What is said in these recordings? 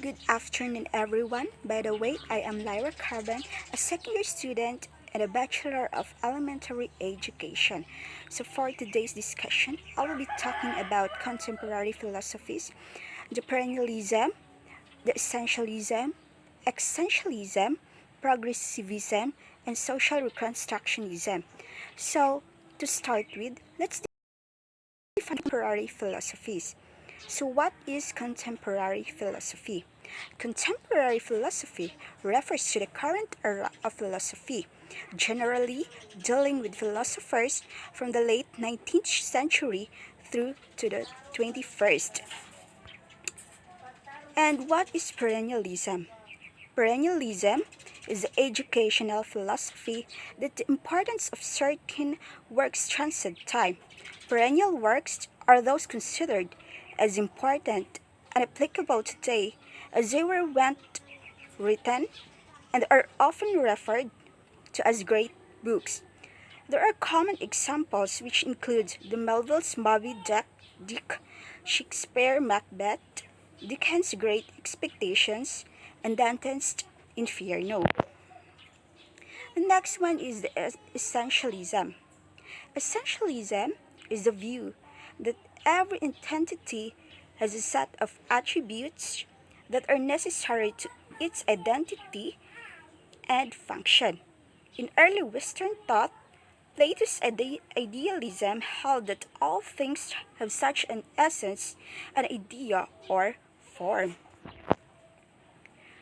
Good afternoon, everyone. By the way, I am Lyra Carbon, a second year student and a Bachelor of Elementary Education. So, for today's discussion, I will be talking about contemporary philosophies, the perennialism, the essentialism, progressivism, and social reconstructionism. So, to start with, let's define contemporary philosophies. So, what is contemporary philosophy? Contemporary philosophy refers to the current era of philosophy, generally dealing with philosophers from the late 19th century through to the 21st. And what is perennialism? Perennialism is the educational philosophy that the importance of certain works transcend time. Perennial works are those considered as important and applicable today as they were when written and are often referred to as great books. There are common examples which include the Melville's Moby Dick, Shakespeare Macbeth, Dickens' Great Expectations, and Dante's Inferno. The next one is the essentialism. Essentialism is the view that every entity has a set of attributes that are necessary to its identity and function. In early Western thought, Plato's idealism held that all things have such an essence, an idea, or form.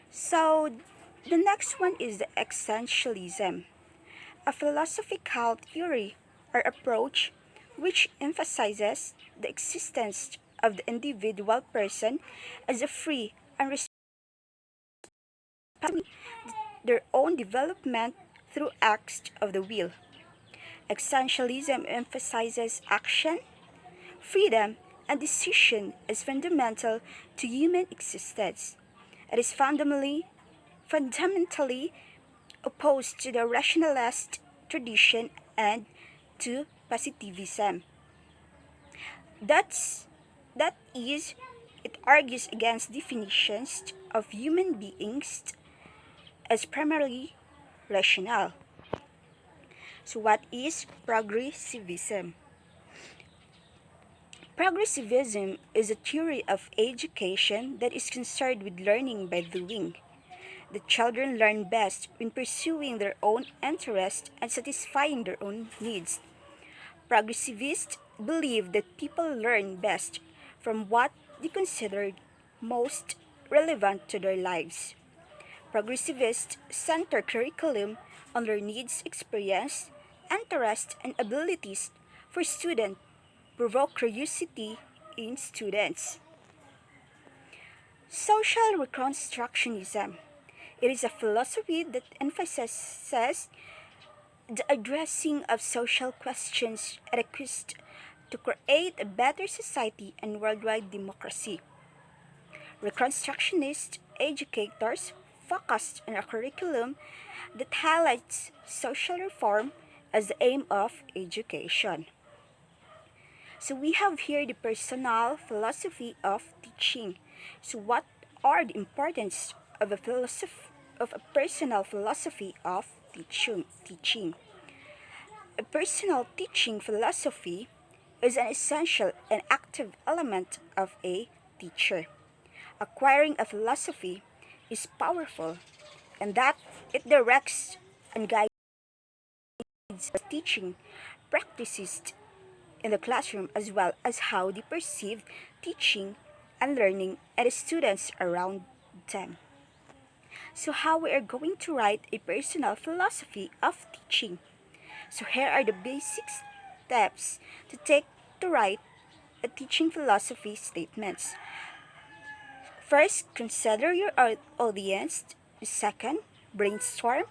So, the next one is the existentialism, a philosophical theory or approach which emphasizes the existence of the individual person as a free and responsible their own development through acts of the will. Existentialism emphasizes action, freedom, and decision as fundamental to human existence. It is fundamentally opposed to the rationalist tradition and to positivism. That's, that is, it argues against definitions of human beings as primarily rational. So, what is progressivism? Progressivism is a theory of education that is concerned with learning by doing. The children learn best when pursuing their own interests and satisfying their own needs. Progressivists believe that people learn best from what they consider most relevant to their lives. Progressivists center curriculum on their needs, experience, interests, and abilities for students, provoke curiosity in students. Social reconstructionism. It is a philosophy that emphasizes the addressing of social questions at a quest to create a better society and worldwide democracy. Reconstructionist educators focused on a curriculum that highlights social reform as the aim of education. So we have here the personal philosophy of teaching. So what are the importance of a personal philosophy of teaching? A personal teaching philosophy is an essential and active element of a teacher. Acquiring a philosophy is powerful and that it directs and guides teaching practices in the classroom as well as how they perceive teaching and learning and the students around them. So how we are going to write a personal philosophy of teaching. So here are the basic steps to take to write a teaching philosophy statements. First, consider your audience. The second, brainstorm.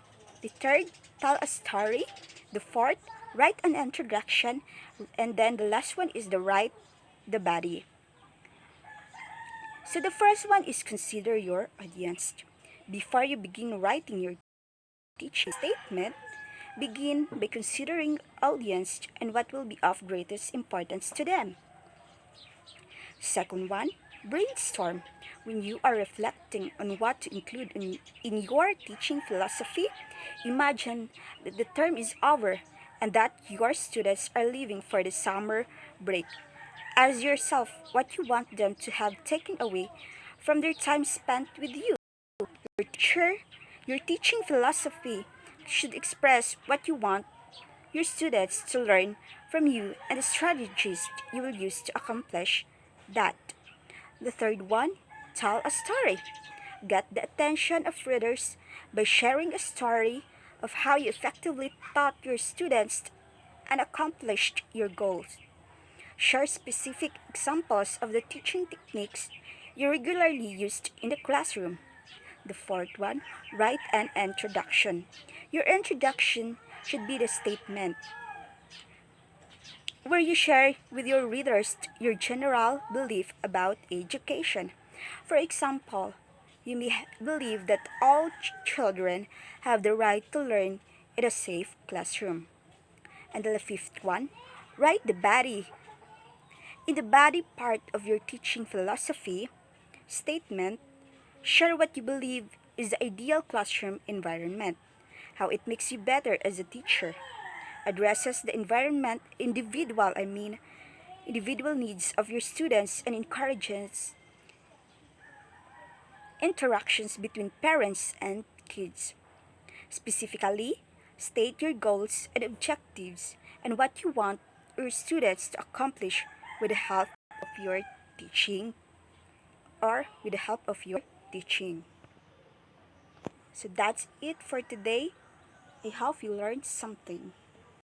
The third, tell a story. The fourth, write an introduction. And then the last one is the write the body. So the first one is consider your audience. Before you begin writing your teaching statement, begin by considering audience and what will be of greatest importance to them. Second one, brainstorm. When you are reflecting on what to include in your teaching philosophy, imagine that the term is over and that your students are leaving for the summer break. Ask yourself what you want them to have taken away from their time spent with you. Your teacher, your teaching philosophy should express what you want your students to learn from you and the strategies you will use to accomplish that. The third one, tell a story. Get the attention of readers by sharing a story of how you effectively taught your students and accomplished your goals. Share specific examples of the teaching techniques you regularly used in the classroom. The fourth one, write an introduction. Your introduction should be the statement where you share with your readers your general belief about education. For example, you may believe that all children have the right to learn in a safe classroom. And the fifth one, write the body. In the body part of your teaching philosophy statement, share what you believe is the ideal classroom environment, how it makes you better as a teacher, addresses the individual needs of your students and encourages interactions between parents and kids. Specifically, state your goals and objectives and what you want your students to accomplish with the help of your teaching or with the help of your teaching. So that's it for today. I hope you learned something.